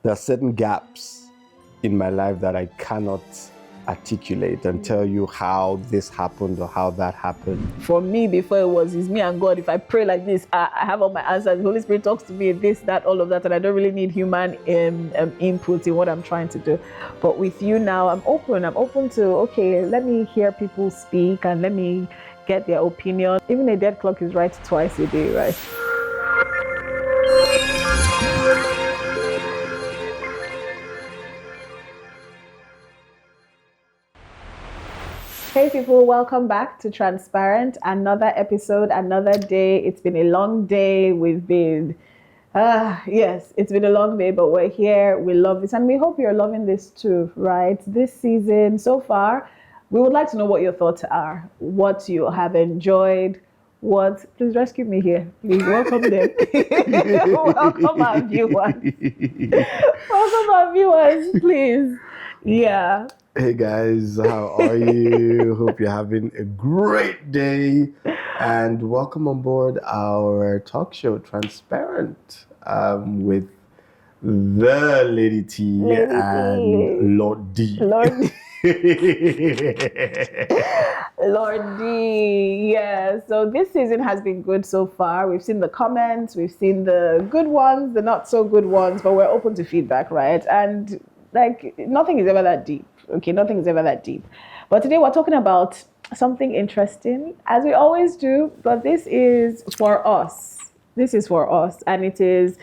there are certain gaps in my life that I cannot articulate and tell you how this happened or how that happened. For me, before it was, it's me and God. If I pray like this, I have all my answers. The Holy Spirit talks to me, this, that, all of that, and I don't really need human input in what I'm trying to do. But with you now, I'm open. I'm open to, okay, let me hear people speak and let me get their opinion. Even a dead clock is right twice a day, right? Hey people, welcome back to Transparent. Another episode, another day. It's been a long day. We've been, yes, it's been a long day, but we're here. We love this and we hope you're loving this too, right? This season so far, we would like to know what your thoughts are, what you have enjoyed, please rescue me here. Please welcome them. Welcome our viewers. Welcome our viewers, please. Yeah. Hey guys, how are you? Hope you're having a great day and welcome on board our talk show, Transparent, with the Lady T and Lord D. Lord D, yeah. So this season has been good so far. We've seen the comments, we've seen the good ones, the not so good ones, but we're open to feedback, right? And like nothing is ever that deep. Okay, nothing is ever that deep. But today we're talking about something interesting, as we always do, but this is for us. This is for us, and it is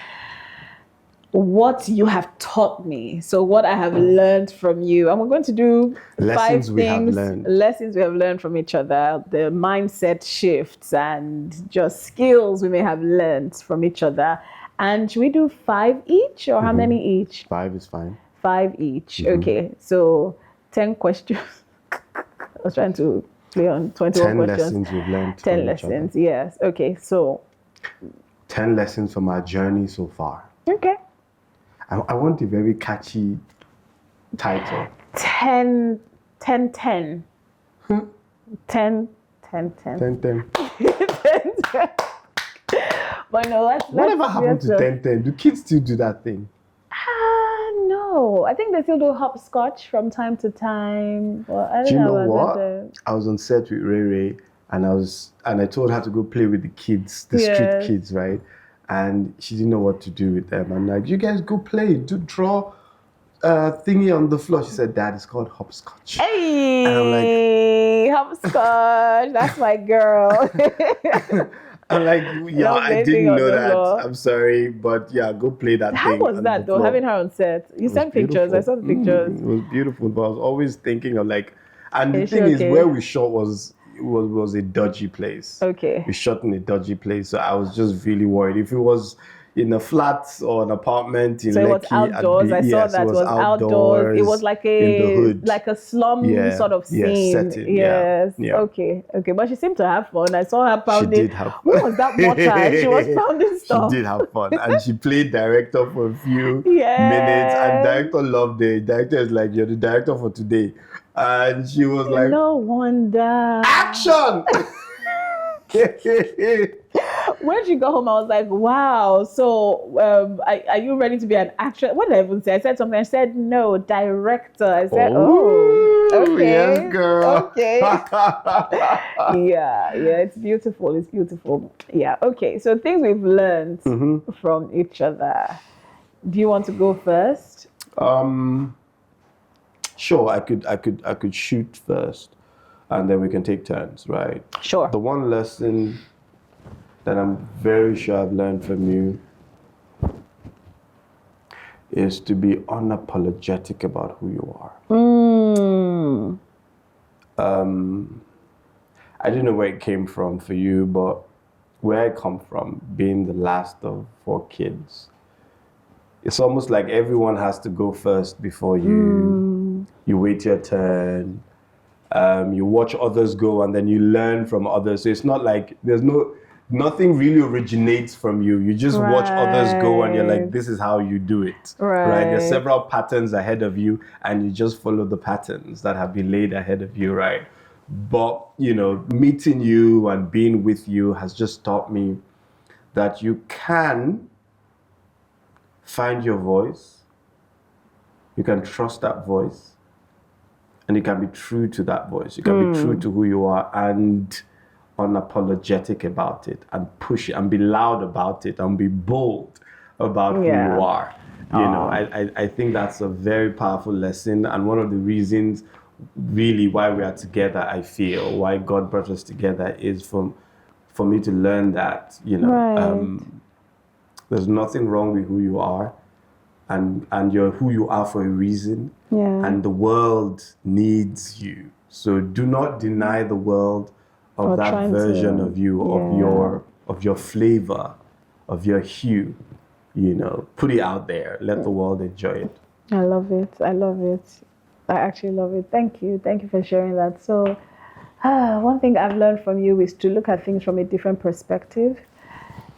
what you have taught me. So what I have learned from you. And we're going to do lessons we have learned from each other, the mindset shifts and just skills we may have learned from each other. And should we do 5 each or how many each? 5 is fine. 5 each. Okay, so 10 questions. I was trying to play on 21 10 questions. lessons we've learned. 10 lessons, yes. Okay, so 10 lessons from our journey so far. Okay. I want a very catchy title. 10, 10, 10. 10, 10, 10. 10, 10. 10, 10. But no, whatever happened to 10, 10? Do kids still do that thing? No, I think they still do hopscotch from time to time. Well, I don't do you know about what? That. I was on set with Ray and I told her to go play with the kids, the street kids, right? And she didn't know what to do with them. I'm like, you guys go play, draw thingy on the floor. She said, Dad, it's called hopscotch. Hey, and I'm like, hopscotch, that's my girl. I'm like, yeah, I didn't know that. I'm sorry, but yeah, go play that thing. How was that though, having her on set? You sent pictures, I saw the pictures. It was beautiful, but I was always thinking of like, and the thing is, where we shot was a dodgy place. Okay. We shot in a dodgy place, so I was just really worried. If it was in a flat or an apartment in so Lekki, it was outdoors. I saw that it was outdoors. It was like a slum sort of scene. Setting. Yes. Yeah. Okay. But she seemed to have fun. I saw her pounding. She did have fun. What was that mortar? She was pounding stuff. She did have fun, and she played director for a few minutes. And director loved it. Director is like, "You're the director for today," and she was like, "No wonder." Action. When she got home, I was like, wow, so are you ready to be an actress? What did I even say? I said something. I said, no, director. I said, okay. Yes, girl. Okay. yeah, it's beautiful. It's beautiful. Yeah, okay. So things we've learned from each other. Do you want to go first? Sure, I could shoot first. And then we can take turns, right? Sure. The one lesson that I'm very sure I've learned from you is to be unapologetic about who you are. I don't know where it came from for you, but where I come from, being the last of 4 kids, it's almost like everyone has to go first before you. You wait your turn. You watch others go and then you learn from others. So it's not like nothing really originates from you. You just watch others go and you're like, this is how you do it. Right? There's several patterns ahead of you and you just follow the patterns that have been laid ahead of you, right? But, meeting you and being with you has just taught me that you can find your voice you can trust that voice, and you can be true to that voice. You can be true to who you are and unapologetic about it, and push it and be loud about it and be bold about who you are. You know, I think that's a very powerful lesson, and one of the reasons really why we are together, I feel, why God brought us together, is for me to learn that, you know, there's nothing wrong with who you are, and you're who you are for a reason, and the world needs you. So do not deny the world of that version of you, of your flavor, of your hue. You know, put it out there. Let the world enjoy it. I love it. I love it. I actually love it. Thank you. Thank you for sharing that. So, one thing I've learned from you is to look at things from a different perspective.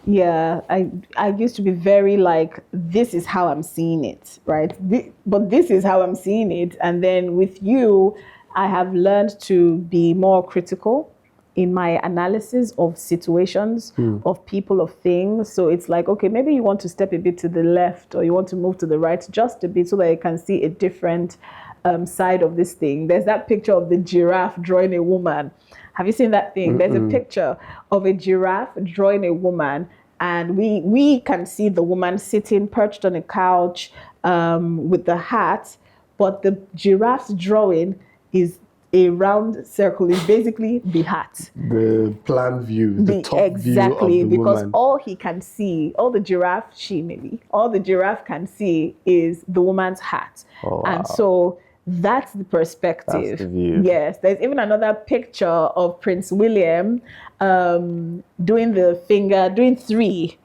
Yeah, I used to be very like, this is how I'm seeing it, right? But this is how I'm seeing it. And then with you, I have learned to be more critical in my analysis of situations, of people, of things. So it's like, okay, maybe you want to step a bit to the left, or you want to move to the right just a bit, so that you can see a different side of this thing. There's that picture of the giraffe drawing a woman. Have you seen that thing? There's a picture of a giraffe drawing a woman, and we can see the woman sitting perched on a couch with the hat, but the giraffe's drawing is a round circle, is basically the hat. The plan view, the top view of the because woman. all he can see, all the giraffe can see is the woman's hat. Oh, wow. And so that's the perspective. That's the view. Yes, there's even another picture of Prince William doing three,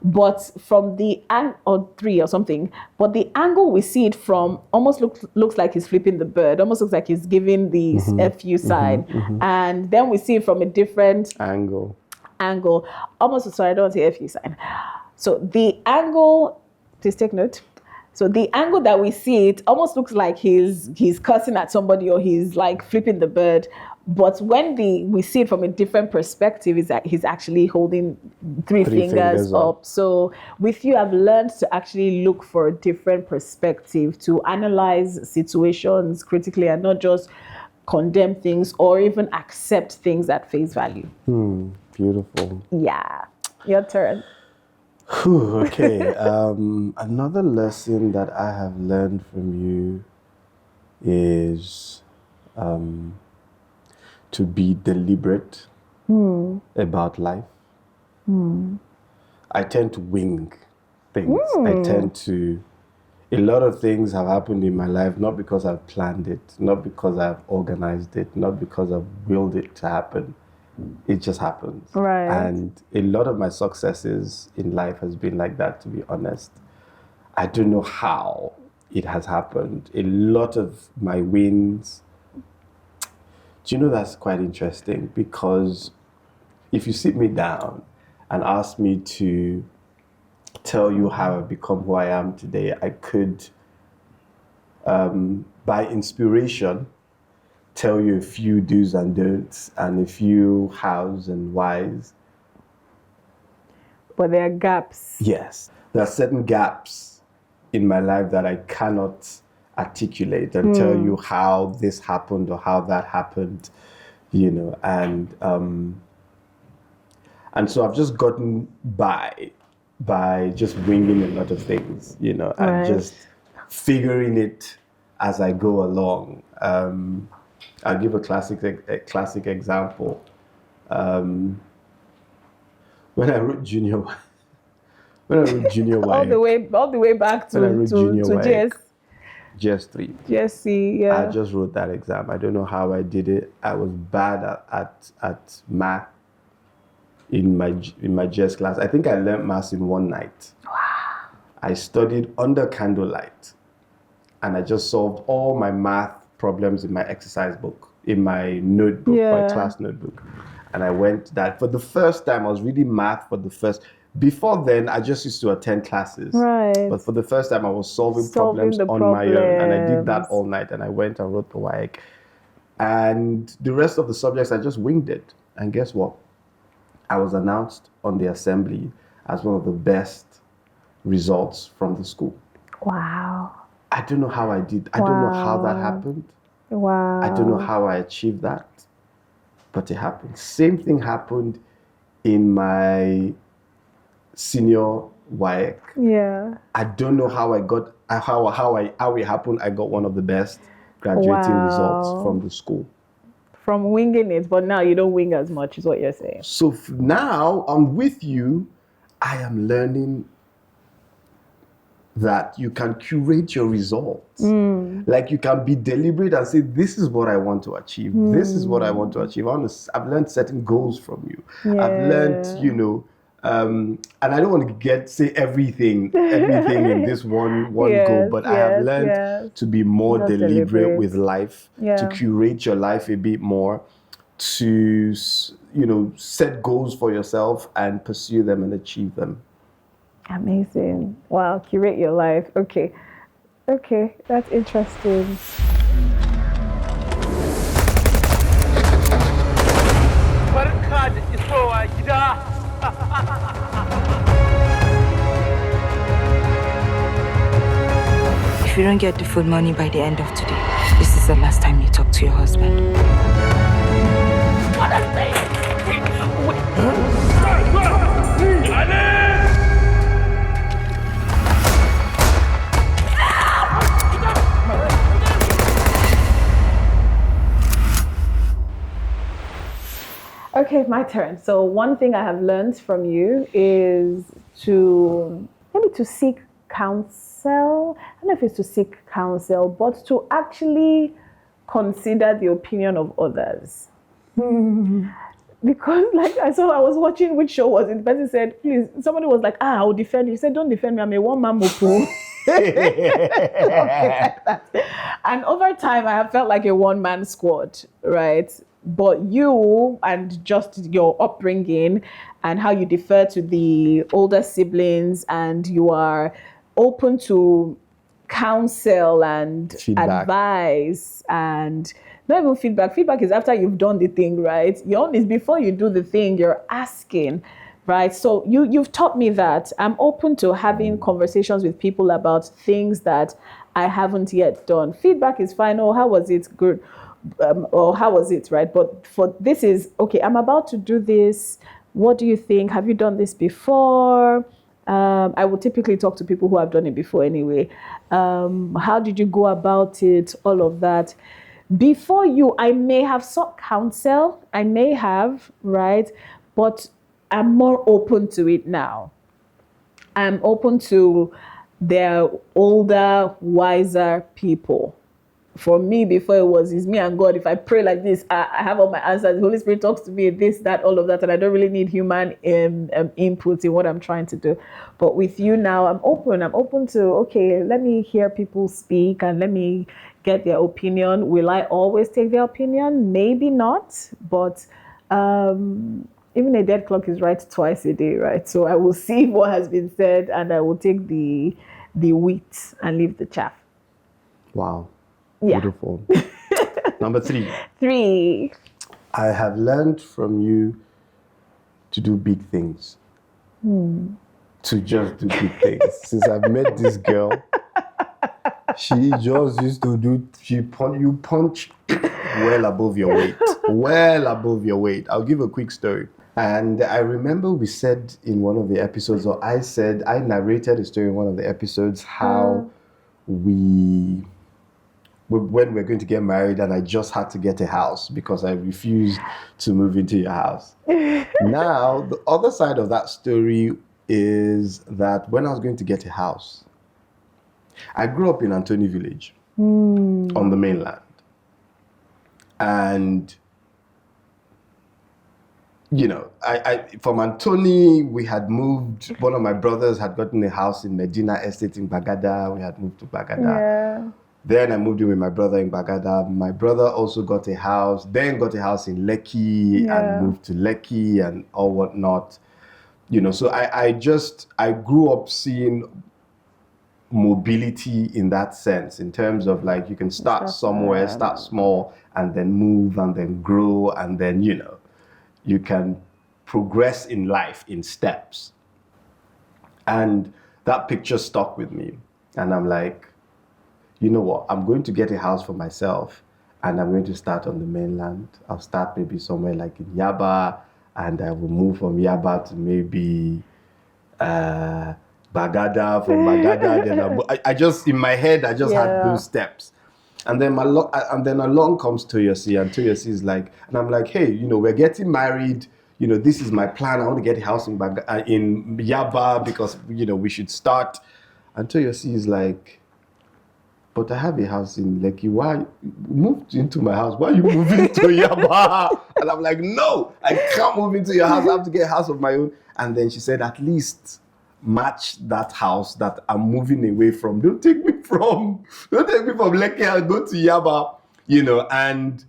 but from the or three or something. But the angle we see it from almost looks like he's flipping the bird. Almost looks like he's giving the FU sign, and then we see it from a different angle. Almost, sorry, I don't want to say FU sign. So the angle, please take note. So the angle that we see it almost looks like he's cursing at somebody, or he's like flipping the bird. But when we see it from a different perspective, is that he's actually holding three fingers up. So with you, I've learned to actually look for a different perspective, to analyze situations critically and not just condemn things or even accept things at face value. Beautiful. Yeah. Your turn. Okay. Another lesson that I have learned from you is to be deliberate about life. I tend to wing things. A lot of things have happened in my life, not because I've planned it, not because I've organized it, not because I've willed it to happen. It just happens. Right. And a lot of my successes in life has been like that, to be honest. I don't know how it has happened. A lot of my wins. Do you know, that's quite interesting, because if you sit me down and ask me to tell you how I've become who I am today, I could, by inspiration, tell you a few do's and don'ts and a few hows and whys. But there are gaps. Yes, there are certain gaps in my life that I cannot articulate and tell you how this happened or how that happened, you know, and so I've just gotten by just winging a lot of things, you know, and just figuring it as I go along. I'll give a classic example. When I wrote junior Y, all the way back to GS3. GSC, yeah. I just wrote that exam. I don't know how I did it. I was bad at math in my GS class. I think I learned maths in one night. Wow. I studied under candlelight, and I just solved all my math problems in my exercise book, in my notebook, my class notebook. And I went that for the first time. I was reading math for the first. Before then, I just used to attend classes. Right. But for the first time, I was solving problems on my own. And I did that all night. And I went and wrote the WAEC. And the rest of the subjects, I just winged it. And guess what? I was announced on the assembly as one of the best results from the school. Wow. I don't know how I did. I don't know how that happened. Wow. I don't know how I achieved that, but it happened. Same thing happened in my senior WAEC. Yeah. I don't know how I got how it happened. I got one of the best graduating results from the school. From winging it, but now you don't wing as much, is what you're saying. So now I'm with you. I am learning that you can curate your results. Like you can be deliberate and say, this is what I want to achieve. This is what I want to achieve. I've learned setting goals from you. Yeah. I've learned, and I don't want to say everything in this one goal, but I have learned to be more deliberate with life, to curate your life a bit more, to, set goals for yourself and pursue them and achieve them. Amazing. Wow, curate your life. Okay, that's interesting. If you don't get the food money by the end of today, this is the last time you talk to your husband. Okay, my turn. So one thing I have learned from you is to seek counsel. I don't know if it's to seek counsel, but to actually consider the opinion of others. Because I was watching which show was it. The person said, please, somebody was like, I'll defend you. He said, don't defend me, I'm a one-man mopo. And over time, I have felt like a one-man squad, right? But you and just your upbringing and how you defer to the older siblings and you are open to counsel and feedback. Advice and not even feedback. Feedback is after you've done the thing, right? Your own is before you do the thing, you're asking, right? So you've taught me that I'm open to having conversations with people about things that I haven't yet done. Feedback is fine. Oh, how was it? Good. Or how was it, right? But for this is, okay, I'm about to do this. What do you think? Have you done this before? I will typically talk to people who have done it before anyway. How did you go about it? All of that. Before you, I may have sought counsel. I may have, right? But I'm more open to it now. I'm open to their older, wiser people. For me, before it's me and God. If I pray like this, I have all my answers. The Holy Spirit talks to me, this, that, all of that, and I don't really need human input in what I'm trying to do. But with you now, I'm open. I'm open to, okay, let me hear people speak and let me get their opinion. Will I always take their opinion? Maybe not, but even a dead clock is right twice a day, right? So I will see what has been said and I will take the wheat and leave the chaff. Wow. Yeah. Beautiful. Number 3. 3. I have learned from you to do big things. To just do big things. Since I've met this girl, she just used to do, you punch well above your weight. Well above your weight. I'll give a quick story. And I remember we said in one of the episodes, or I narrated a story in one of the episodes, how when we're going to get married and I just had to get a house because I refused to move into your house. Now, the other side of that story is that when I was going to get a house, I grew up in Antony Village on the mainland. And, I from Antony, we had moved, one of my brothers had gotten a house in Medina Estate in Bagada. We had moved to Bagada. Yeah. Then I moved in with my brother in Bagada. My brother also got a house, then got a house in Lekki and moved to Lekki and all whatnot. So I grew up seeing mobility in that sense, in terms of like you can start somewhere, start small, and then move and then grow, and then, you can progress in life in steps. And that picture stuck with me. And I'm like, you know what, I'm going to get a house for myself and I'm going to start on the mainland. I'll start maybe somewhere like in Yaba, and I will move from Yaba to maybe Bagada, from Bagada. Then I just, in my head, I just had those steps. And then along comes Toyosi, and Toyosi is like, and I'm like, hey, you know, we're getting married. You know, this is my plan. I want to get a house in Yaba because, you know, we should start. And Toyosi is like, but I have a house in Lekki. Why you moved into my house? Why are you moving to Yaba? And I'm like, no, I can't move into your house. I have to get a house of my own. And then she said, at least match that house that I'm moving away from. Don't take me from Lekki and go to Yaba, you know. And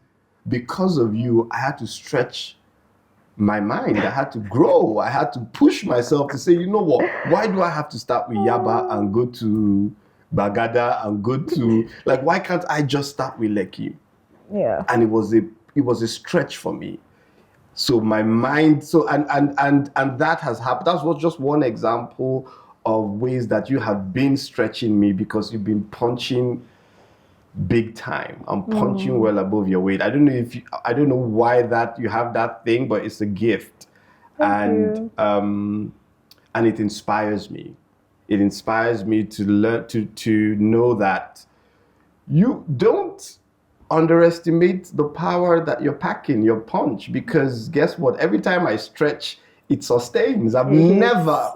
because of you, I had to stretch my mind. I had to grow. I had to push myself to say, you know what? Why do I have to start with Yaba and go to Bagada and go to, like, why can't I just start with Lekki? Yeah. And it was a stretch for me. So my mind, and that has happened. That was just one example of ways that you have been stretching me, because you've been punching big time. I'm punching well above your weight. I don't know why that you have that thing, but it's a gift. Thank you. And it inspires me. It inspires me to learn to know that you don't underestimate the power that you're packing, your punch, because guess what? Every time I stretch, it sustains. I've never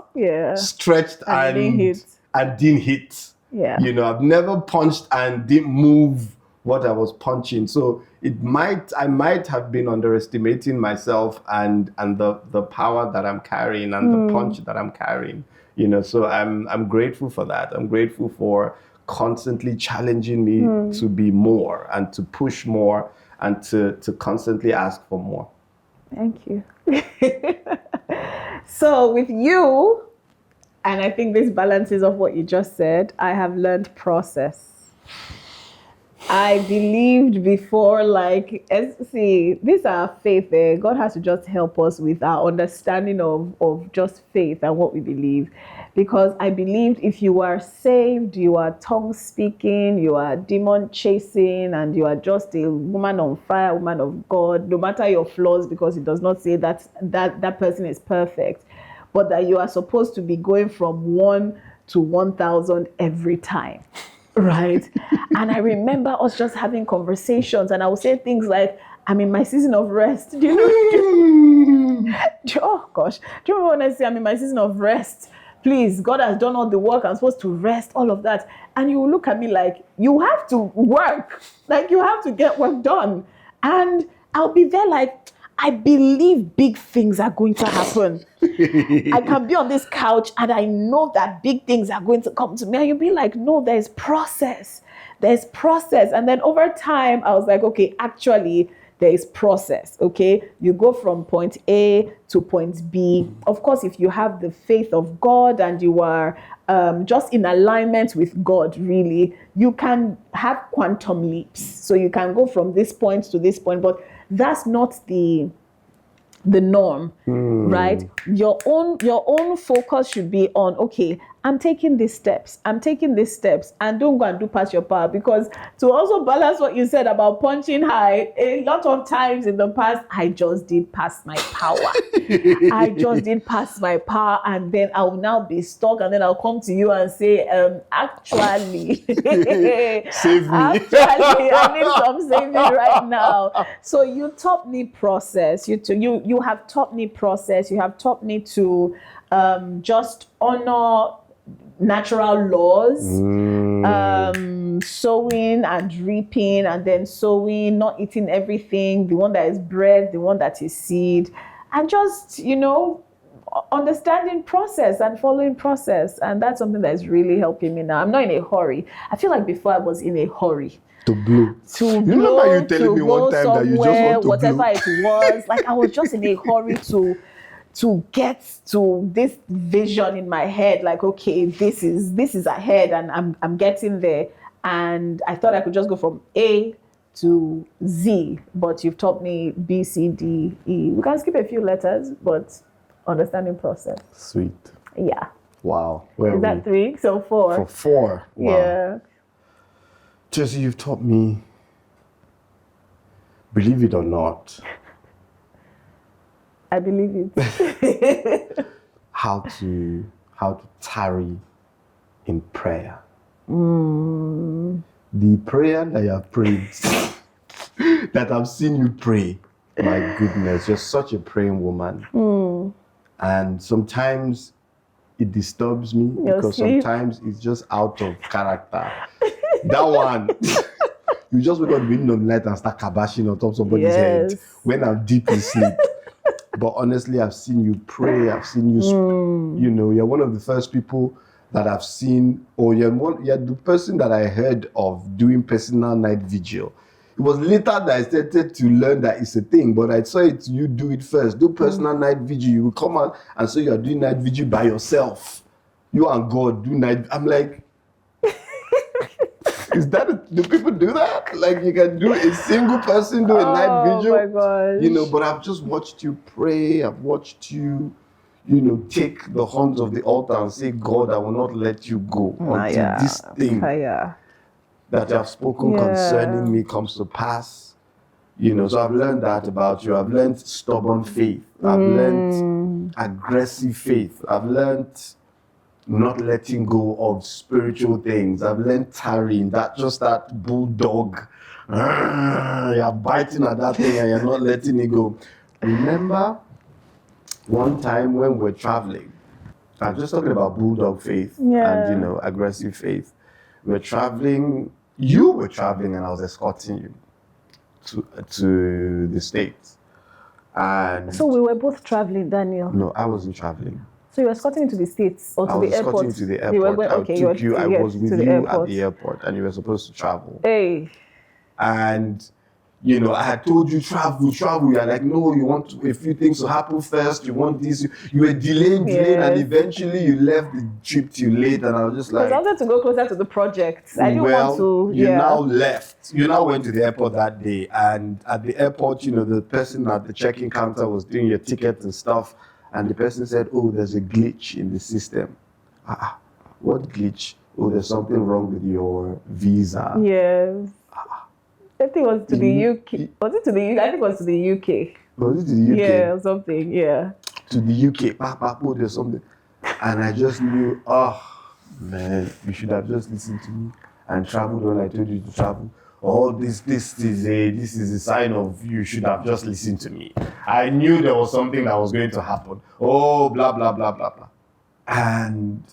stretched and didn't hit. Yeah. You know, I've never punched and didn't move what I was punching. So I might have been underestimating myself and the power that I'm carrying and the punch that I'm carrying. You know, so I'm grateful for that. I'm grateful for constantly challenging me to be more and to push more and to constantly ask for more. Thank you. So with you, and I think this balances off what you just said, I have learned process. I believed before, like, see, these are faith. God has to just help us with our understanding of just faith and what we believe. Because I believed if you are saved, you are tongue speaking, you are demon chasing, and you are just a woman on fire, woman of God, no matter your flaws, because it does not say that person is perfect, but that you are supposed to be going from 1 to 1,000 every time. Right. And I remember us just having conversations, and I would say things like, I'm in my season of rest. Do you know? Oh gosh. Do you remember when I say I'm in my season of rest? Please, God has done all the work. I'm supposed to rest, all of that. And you look at me like, you have to work. Like, you have to get work done. And I'll be there like, I believe big things are going to happen. I can be on this couch and I know that big things are going to come to me. And you'll be like, no, there's process. There's process. And then over time, I was like, okay, actually, there is process, okay? You go from point A to point B. Of course, if you have the faith of God and you are just in alignment with God, really, you can have quantum leaps. So you can go from this point to this point, but that's not the norm, right? Your own focus should be on, okay, I'm taking these steps, and don't go and do past your power. Because to also balance what you said about punching high, a lot of times in the past, I just did pass my power. And then I'll now be stuck, and then I'll come to you and say, actually, save me. Actually, I need some saving right now. So you taught me process. You have taught me process. You have taught me to just honor natural laws, sowing and reaping, and then sowing, not eating everything, the one that is bread, the one that is seed, and just, understanding process and following process. And that's something that is really helping me now. I'm not in a hurry. I feel like before I was in a hurry. To blow. You remember you telling me one time that you just want to whatever blow? It was. Like, I was just in a hurry to get to this vision in my head, like, okay, this is ahead, and I'm getting there. And I thought I could just go from A to Z, but you've taught me B, C, D, E. We can skip a few letters, but understanding process. Sweet. Yeah. Wow. Is that 3? So 4. For 4. Wow. Yeah. Toyosi, you've taught me, believe it or not, I believe it. how to tarry in prayer. The prayer that you have prayed, that I've seen you pray, my goodness, you're such a praying woman. And sometimes it disturbs me because sometimes it's just out of character. That one, you just wake up in the middle of the night and start kabashing on top of somebody's head when I'm deep in sleep. But honestly, I've seen you pray. I've seen you, you know, you're one of the first people that I've seen, or you're the person that I heard of doing personal night vigil. It was later that I started to learn that it's a thing, but I saw it, you do it first. Do personal night vigil. You will come out and say you're doing night vigil by yourself. You and God do night. I'm like, do people do that? Like you can do a single person do a night vigil? Oh my gosh. You know, but I've just watched you pray. I've watched you, you know, take the horns of the altar and say, God, I will not let you go until this thing that you have spoken concerning me comes to pass. You know, so I've learned that about you. I've learned stubborn faith. I've learned aggressive faith. I've learned not letting go of spiritual things. I've learned tarrying, that bulldog. You're biting at that thing and you're not letting it go. Remember one time when we're traveling, I'm just talking about bulldog faith and, you know, aggressive faith. We're traveling, you were traveling and I was escorting you to the States. And so we were both traveling, Daniel? No, I wasn't traveling. So you were escorting to the States or to the airport? I was escorting to the airport. I was with you at the airport and you were supposed to travel. Hey. And, you know, I had told you travel. You're like, no, you want a few things to happen first. You want this. You were delaying, and eventually you left the trip too late. And I was just like, I wanted to go closer to the project. I didn't want to. You now left. You now went to the airport that day. And at the airport, you know, the person at the check-in counter was doing your ticket and stuff. And the person said, oh, there's a glitch in the system. What glitch? Oh, there's something wrong with your visa. Yes. I think it was to the UK. Was it to the UK? I think it was to the UK. Was it to the UK? Yeah, or something, yeah. To the UK. Oh, there's something. And I just knew, oh, man, you should have just listened to me and traveled when I told you to travel. Oh, this is a sign of you should have just listened to me. I knew there was something that was going to happen. Oh, blah, blah, blah, blah, blah. And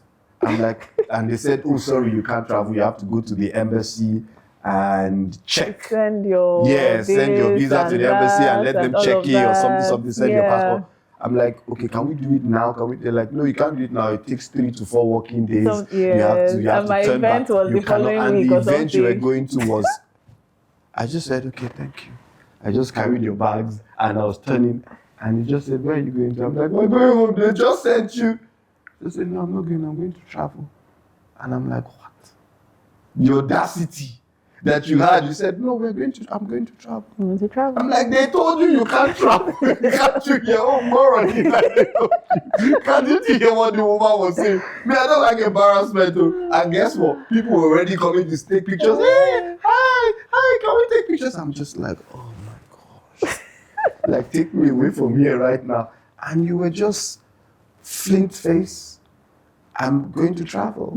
I'm like, and they said, oh, sorry, you can't travel. You have to go to the embassy and check. Send your send your visa to the embassy and let them check it or something, send your passport. I'm like, okay, can we do it now? They're like, no, you can't do it now. It takes 3 to 4 working days. You have to turn back. Was the following week and the event you were going to was, I just said, okay, thank you. I just carried your bags and I was turning and he just said, where are you going to? I'm like, I'm going home. They just sent you. They said, no, I'm not going. I'm going to travel. And I'm like, what? The audacity that you had. You said, no, I'm going to travel. I'm going to travel. I'm like, they told you can't travel. Can't you hear? Oh, moron. Can't you hear what the woman was saying? Me, I don't like embarrassment. Though. And guess what? People were already coming to take pictures. Hey, hi, can we take pictures? I'm just like, oh my gosh. Like, take me away from here right now. And you were just flint face. I'm going to travel.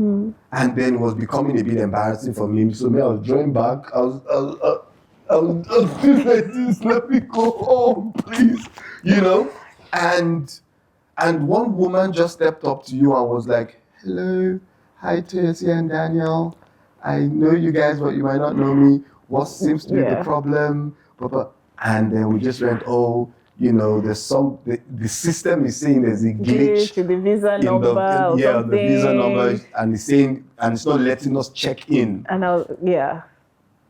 And then it was becoming a bit embarrassing for me. So I was drawing back. I was doing like this, let me go home, please. You know? And one woman just stepped up to you and was like, hello, hi Toyosi and Daniel. I know you guys, but you might not know me. What seems to be the problem? And then we just went, oh, you know, there's the system is saying there's a glitch to the visa number the visa number, and it's saying, and it's not letting us check in. And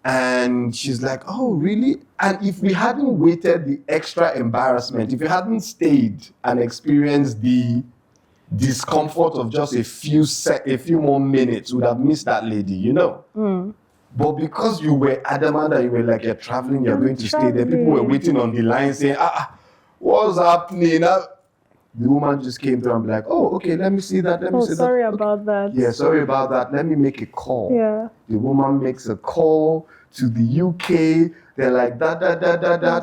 And she's like, oh, really? And if we hadn't waited the extra embarrassment, if we hadn't stayed and experienced the discomfort of just a few more minutes, we would have missed that lady, you know? But because you were adamant and you were like, you're traveling, you're going to stay there, people were waiting on the line saying, what's happening? the woman just came through and be like, oh, okay, let me see that, let me see that. Sorry Okay. about that. Yeah, sorry about that. Let me make a call. Yeah. The woman makes a call to the UK. They're like, that.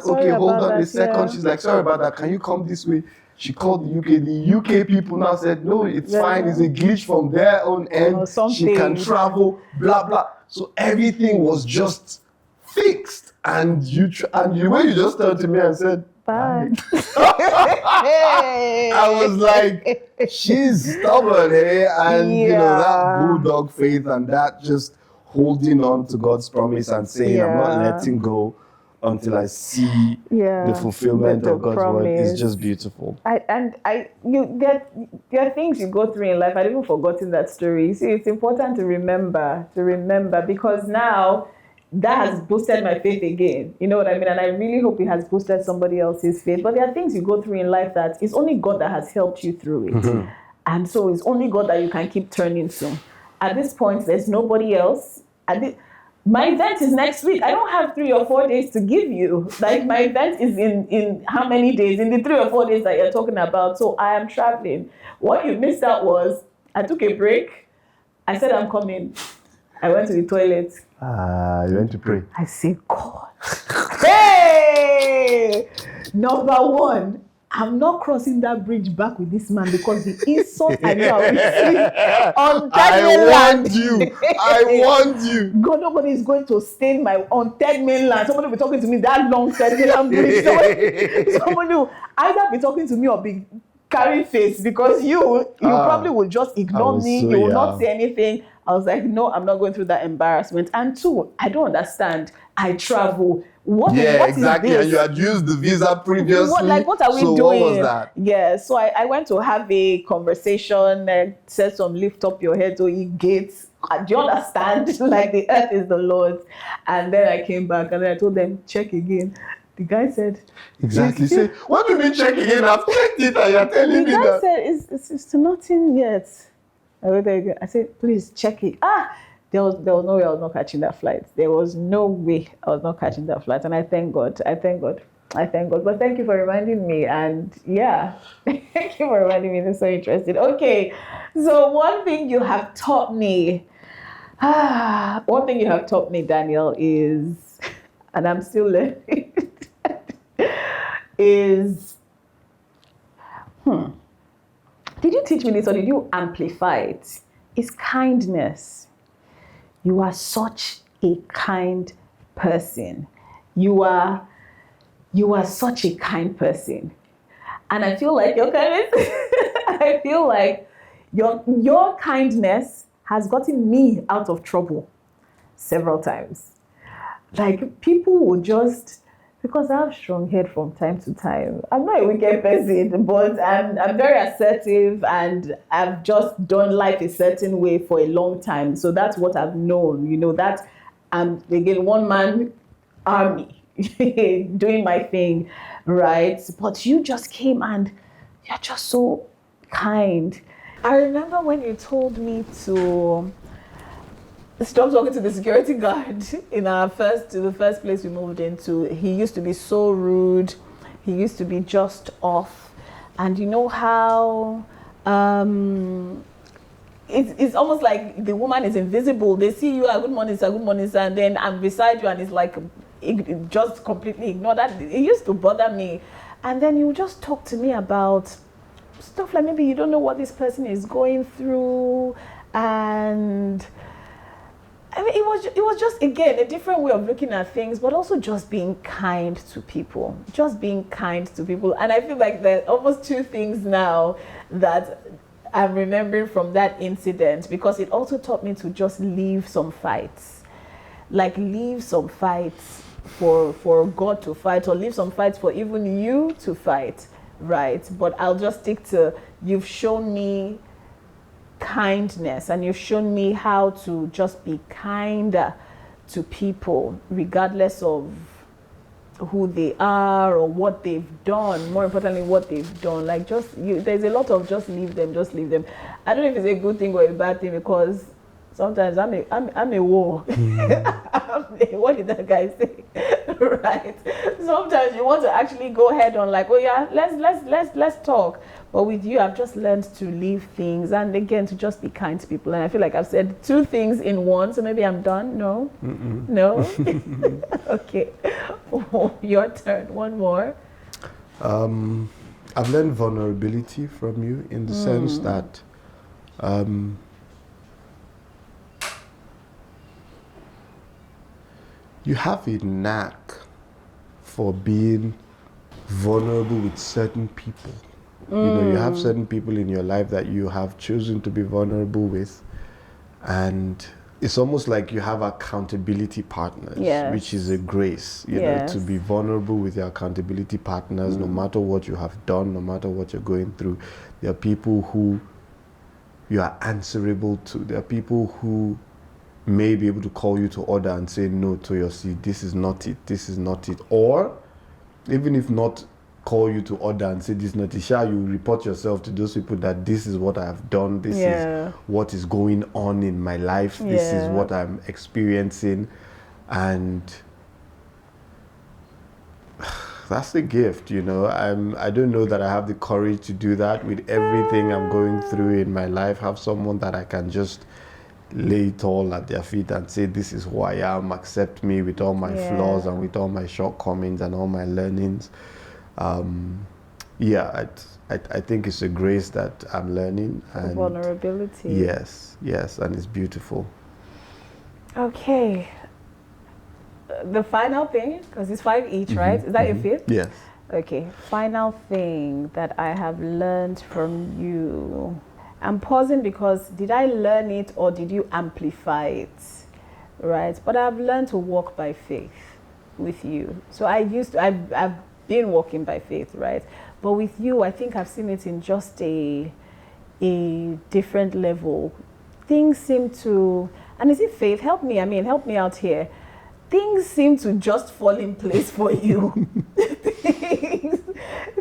Sorry Okay, hold about on a that, second. yeah. She's like, sorry about that. Can you come this way? She called the UK. The UK people now said, no, it's fine. It's a glitch from their own end. Or something. She can travel, blah, blah. So everything was just fixed. And the way you just turned to me and said, Bye. I was like, she's stubborn, eh? And you know, that bulldog faith and that just holding on to God's promise and saying, I'm not letting go until I see the fulfillment of God's word is just beautiful. There are things you go through in life. I'd even forgotten that story. See, it's important to remember because now that has boosted my faith again. You know what I mean? And I really hope it has boosted somebody else's faith. But there are things you go through in life that it's only God that has helped you through it. Mm-hmm. And so it's only God that you can keep turning to. At this point, there's nobody else. My event is next week. I don't have 3 or 4 days to give you. Like, my event is in how many days? In the 3 or 4 days that you're talking about. So I am traveling. What you missed out was I took a break. I said I'm coming. I went to the toilet. You went to pray. I said, God. Hey! Number one, I'm not crossing that bridge back with this man because the insult I know I received on third mainland. I warned you. God, nobody is going to stain on third mainland. Somebody will be talking to me that long third mainland bridge. Somebody will either be talking to me or be carrying face because you probably will just ignore me. You will not say anything. I was like, no, I'm not going through that embarrassment. And 2, I don't understand. I travel. What exactly. is this? And you had used the visa previously. What are we doing? What was that? Yeah, so I went to have a conversation, said some lift up your head, so he gates. Do you understand? Like, the earth is the Lord's. And then I came back and then I told them, check again. The guy said... Exactly. Say, what do you mean check again? I've checked it and you're telling me that... The guy said, it's nothing yet. I went there again. I said, please check it. There was no way I was not catching that flight. There was no way I was not catching that flight. And I thank God. But thank you for reminding me. And yeah, thank you for reminding me. That's so interesting. Okay. So one thing you have taught me, Daniel, is, and I'm still learning, is, did you teach me this or did you amplify it? It's kindness. You are such a kind person. You are such a kind person. And I feel like your kindness, your kindness has gotten me out of trouble several times. Like, people will just, because I have strong head from time to time. I'm not a wicked person, but I'm very assertive and I've just done life a certain way for a long time. So that's what I've known, that I'm, again, one man army doing my thing, right? But you just came and you're just so kind. I remember when you told me to stop talking to the security guard in the first place we moved into. He used to be so rude. He used to be just off. And you know how it's almost like the woman is invisible. They see you, good morning, sir, and then I'm beside you and it's like just completely ignore that. It used to bother me. And then you just talk to me about stuff like maybe you don't know what this person is going through, and I mean, it was just, again, a different way of looking at things, but also just being kind to people. And I feel like there are almost 2 things now that I'm remembering from that incident, because it also taught me to just leave some fights. Like, leave some fights for God to fight, or leave some fights for even you to fight, right? But I'll just stick to, you've shown me kindness and you've shown me how to just be kinder to people regardless of who they are or what they've done. More importantly, what they've done. Like, there's a lot of just leave them. I don't know if it's a good thing or a bad thing, because sometimes I'm a war. What did that guy say? right? Sometimes you want to actually go head on, like, oh yeah, let's talk. But with you, I've just learned to leave things, and again, to just be kind to people. And I feel like I've said two things in one, so maybe I'm done. No, no. Okay, your turn. One more. I've learned vulnerability from you in the sense that you have a knack for being vulnerable with certain people. You know, you have certain people in your life that you have chosen to be vulnerable with, and it's almost like you have accountability partners, which is a grace, you know, to be vulnerable with your accountability partners, no matter what you have done, no matter what you're going through. There are people who you are answerable to. There are people who may be able to call you to order and say, no, Toyosi, this is not it, this is not it. Or even if not call you to order and say this is not it, you report yourself to those people that this is what I have done, this is what is going on in my life, this is what I'm experiencing. And that's a gift, you know. I don't know that I have the courage to do that with everything I'm going through in my life. Have someone that I can just lay it all at their feet and say, this is who I am, accept me with all my flaws and with all my shortcomings and all my learnings. I think it's a grace that I'm learning. And vulnerability. Yes, and it's beautiful. Okay. The final thing, because it's 5 each, right? Is that your fifth? Yes. Okay. Final thing that I have learned from you. I'm pausing because did I learn it or did you amplify it? Right? But I've learned to walk by faith with you. So I've been walking by faith, right? But with you, I think I've seen it in just a different level. Things seem to, and is it faith? Help me out here. Things seem to just fall in place for you.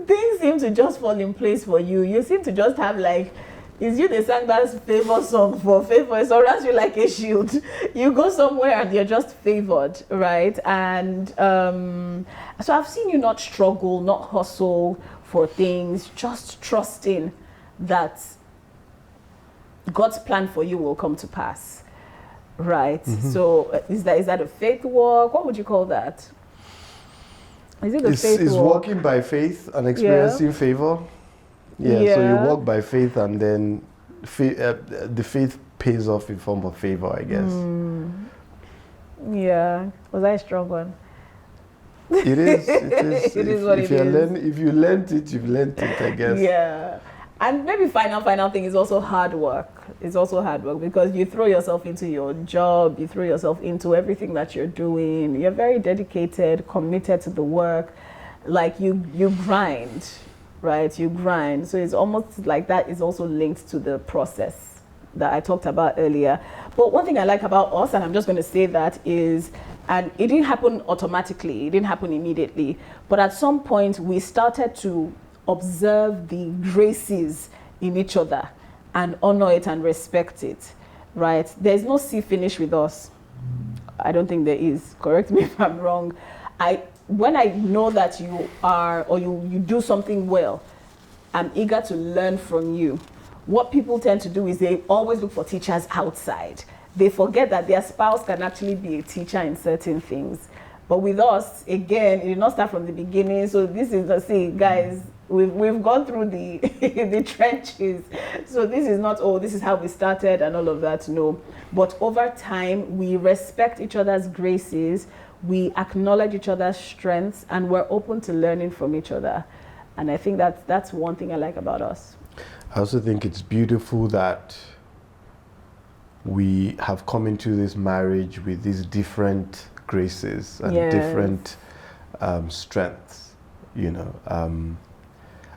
Things seem to just fall in place for you. You seem to just have like, is you the sang that favor song for favor? It surrounds you like a shield. You go somewhere and you're just favored, right? And so I've seen you not struggle, not hustle for things, just trusting that God's plan for you will come to pass, right? So is that a faith walk? What would you call that? Is it a faith walk? It's walking by faith and experiencing favor. Yeah, so you walk by faith and then the faith pays off in form of favor, I guess. Yeah. Was I a strong one? It is. It is what it is. If you learned it, you've learned it, I guess. Yeah. And maybe final thing is also hard work. It's also hard work because you throw yourself into your job, you throw yourself into everything that you're doing. You're very dedicated, committed to the work. Like you grind. Right, you grind. So it's almost like that is also linked to the process that I talked about earlier. But one thing I like about us, and I'm just going to say that is, and it didn't happen automatically, it didn't happen immediately, but at some point we started to observe the graces in each other and honor it and respect it, right? There's no see finish with us. I don't think there is. Correct me if I'm wrong. When I know that you are, or you do something well, I'm eager to learn from you. What people tend to do is they always look for teachers outside. They forget that their spouse can actually be a teacher in certain things. But with us, again, it did not start from the beginning. So this is, see, guys, we've gone through the the trenches. So this is not, oh, this is how we started and all of that, no. But over time, we respect each other's graces, we acknowledge each other's strengths, and we're open to learning from each other. And I think that's one thing I like about us. I also think it's beautiful that we have come into this marriage with these different graces and different strengths, you know.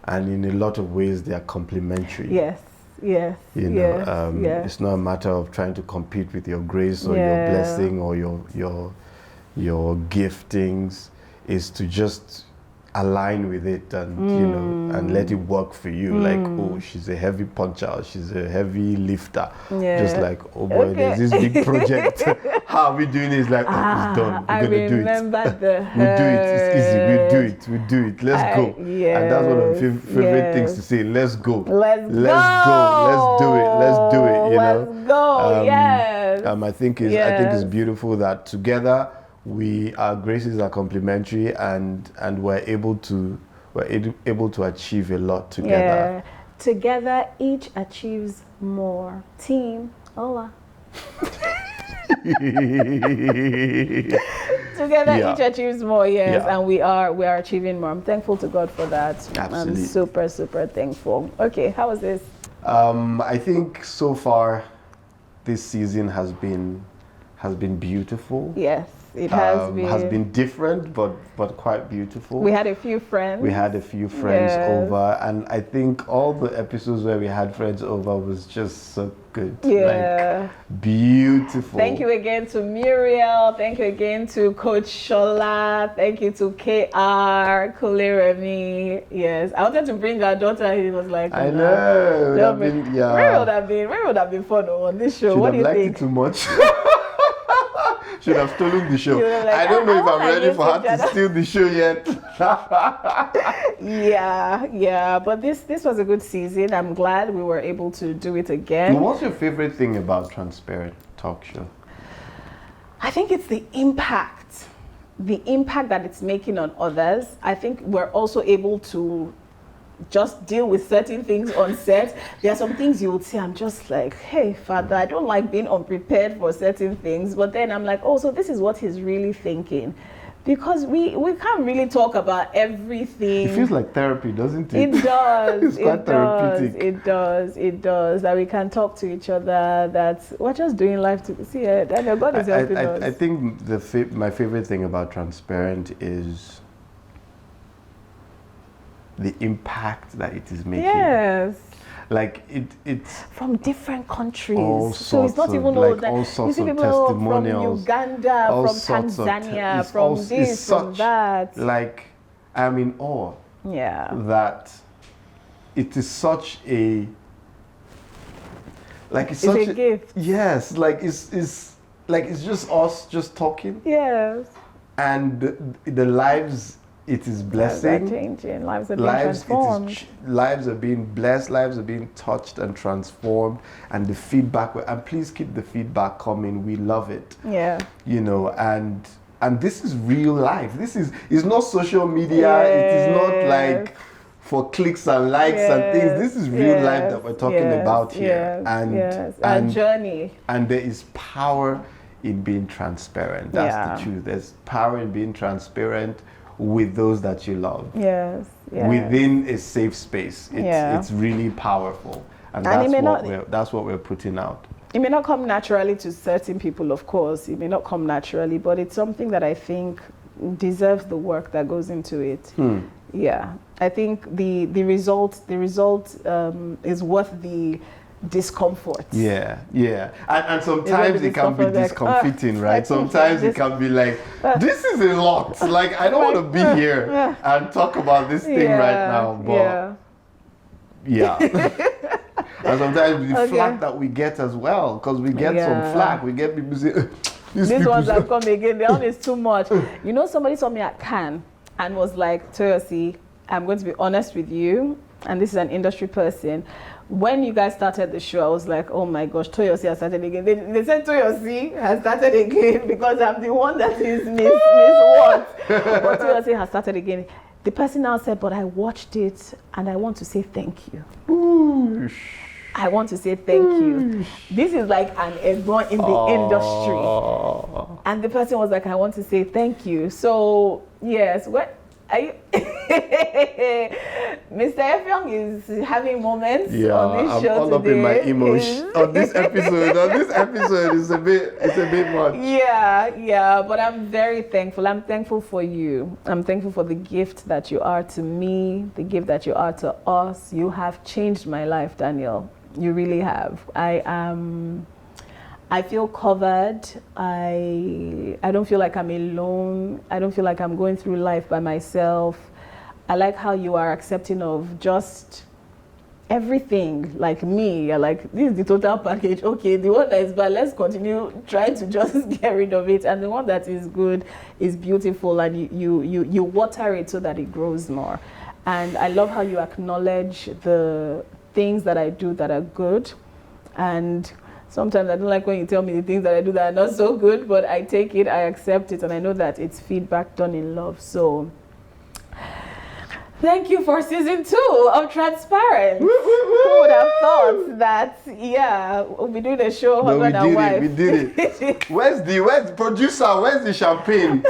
And in a lot of ways, they are complementary. Yes. You know, it's not a matter of trying to compete with your grace or your blessing or your giftings. Is to just align with it and and let it work for you. Like, oh, she's a heavy puncher, she's a heavy lifter. Just like, oh boy, there's this big project. How are we doing it? It's like, oh, it's done. We're gonna do it. We do it. It's easy. We do it. Let's go. Yes, and that's one of my favorite things to say. Let's go. Let's go. Let's do it. Let's do it. Let's go. Yes. I think it's beautiful that together our graces are complementary and we're able to achieve a lot together. Yeah. Together each achieves more. Team, hola. Together each achieves more, yes, and we are achieving more. I'm thankful to God for that. Absolutely. I'm super, super thankful. Okay, how was this? I think so far this season has been beautiful. Yes. It has been different, but quite beautiful. We had a few friends. Over, and I think all the episodes where we had friends over was just so good. Yeah, like, beautiful. Thank you again to Muriel. Thank you again to Coach Shola. Thank you to KR, Kuleremi. Yes, I wanted to bring our daughter. He was like, I know. Where would have been fun on this show? What do you think? It too much. Should have stolen the show. Like, I don't know if I'm ready for her to steal the show yet. yeah. But this was a good season. I'm glad we were able to do it again. What's your favorite thing about Transparent Talk Show? I think it's the impact that it's making on others. I think we're also able to just deal with certain things on set. There are some things you would say, I'm just like, hey, Father, I don't like being unprepared for certain things. But then I'm like, oh, so this is what he's really thinking. Because we can't really talk about everything. It feels like therapy, doesn't it? It does. It's quite therapeutic. It does. That we can talk to each other, that we're just doing life to see it. And God is helping us. I think my favorite thing about Transparent is the impact that it is making. Yes. Like it's from different countries. So it's not even all that. All sorts of testimonials. From Uganda, from Tanzania, from this, from that. Like, I'm in awe. Yeah. That it is such a it's a gift. Yes, like it's just us just talking. Yes. And the lives it is blessing. Lives are changing. Lives are being transformed. Lives are being blessed. Lives are being touched and transformed. And the feedback, and please keep the feedback coming. We love it. Yeah. And this is real life. It's not social media. It is not like for clicks and likes and things. This is real life that we're talking about here. And journey. And there is power in being transparent. That's the truth. There's power in being transparent with those that you love. Yes. Within a safe space. It's really powerful. And that's what we're putting out. It may not come naturally to certain people, of course. It may not come naturally, but it's something that I think deserves the work that goes into it. Yeah. I think the result is worth the discomfort. Yeah. And sometimes it can be discomforting, right? Sometimes it can be like, this is a lot. Like, I don't want to be here and talk about this thing right now. But and sometimes the flack that we get as well, because we get some flack. We get people say, these ones have come again. The one is too much. You know, somebody saw me at Cannes and was like, Toyosi, I'm going to be honest with you, and this is an industry person. When you guys started the show, I was like, oh my gosh, Toyosi has started again. They said Toyosi has started again because I'm the one that is miss what. But Toyosi has started again. The person now said, but I watched it and I want to say thank you. Oosh. I want to say thank you. This is like an egbon in the industry. And the person was like, I want to say thank you. So, yes, what? Mr. Effiong is having moments on this show all today. Up in my emotion on this episode. It's a bit much. Yeah, but I'm very thankful. I'm thankful for you. I'm thankful for the gift that you are to me, the gift that you are to us. You have changed my life, Daniel. You really have. I feel covered. I don't feel like I'm alone. I don't feel like I'm going through life by myself. I like how you are accepting of just everything. Like me, you're like, this is the total package. Okay, the one that is bad, let's continue trying to just get rid of it. And the one that is good is beautiful, and you water it so that it grows more. And I love how you acknowledge the things that I do that are good. And sometimes I don't like when you tell me the things that I do that are not so good, but I take it, I accept it, and I know that it's feedback done in love. So thank you for season 2 of Transparent. Who would have thought that, yeah, we'll be doing a show, husband and wife. We did it. Where's the producer? Where's the champagne?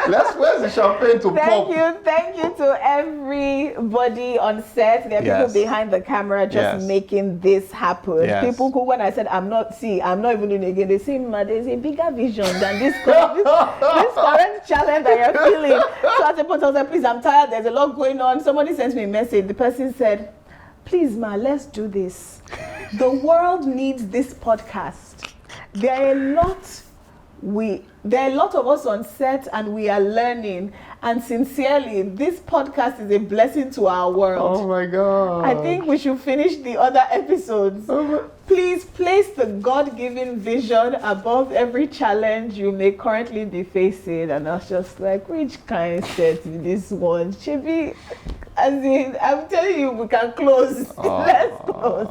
Where's the champagne to pop? Thank you to everybody on set. There are people behind the camera just making this happen. Yes. People who, when I said I'm not even doing it again, they say, "Ma, there's a bigger vision than this current challenge that you're feeling." So at the point I was like, please, I'm tired. There's a lot going on. Somebody sent me a message. The person said, please, ma, let's do this. The world needs this podcast. There are a lot of us on set, and we are learning. And sincerely, this podcast is a blessing to our world. Oh my God. I think we should finish the other episodes. Please place the God-given vision above every challenge you may currently be facing. And I was just like, which kind of set is this one? Should be, as in, I'm telling you, we can close. Let's close.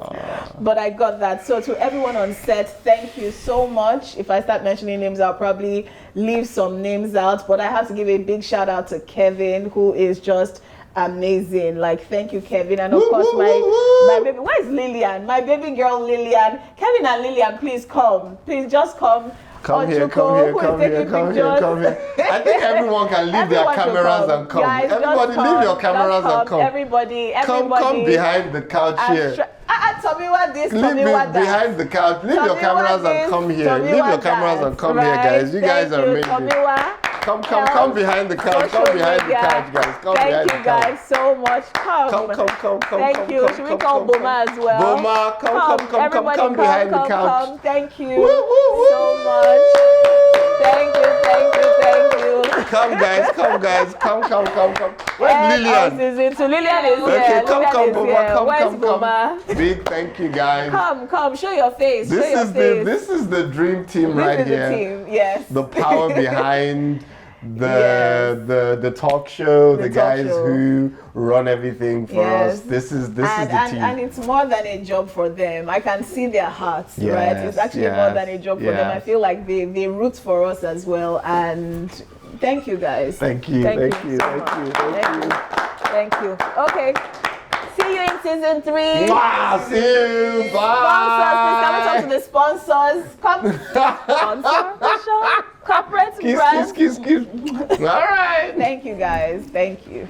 But I got that. So to everyone on set, thank you so much. If I start mentioning names, I'll probably leave some names out. But I have to give a big shout out to Kevin, who is just amazing. Like, thank you, Kevin. And of course my baby, where's Lillian? My baby girl Lillian. Kevin and Lillian, please come. Please just come. Come here. I think everyone can leave their cameras and come. Guys, everybody leave your cameras and come. Everybody. Come behind the couch here. Tell me what this, leave behind the couch. Leave your cameras and come here. Leave your cameras and come here, guys. You guys are amazing. Come behind the couch. Come behind the couch, guys. Thank you guys so much. Come. Thank you. Should we call Boma as well? Boma, come behind the couch. Thank you so much. Thank you. Come guys. Come. Where's Lillian? Lillian is here. Okay, come, Boma. Where's Boma? Big thank you, guys. Come. Show your face. This is the dream team right here. This is the team. Yes. The power behind the talk show, the guys who run everything for us. This is the team. And it's more than a job for them. I can see their hearts, right? It's actually more than a job for them. I feel like they root for us as well. And thank you guys. Thank you. Thank you. Okay. See you in season 3. Wow, see you. Bye. Sponsors, please can we talk to the sponsors? Sponsor the show? Corporate brands. Kiss. All right. Thank you guys. Thank you.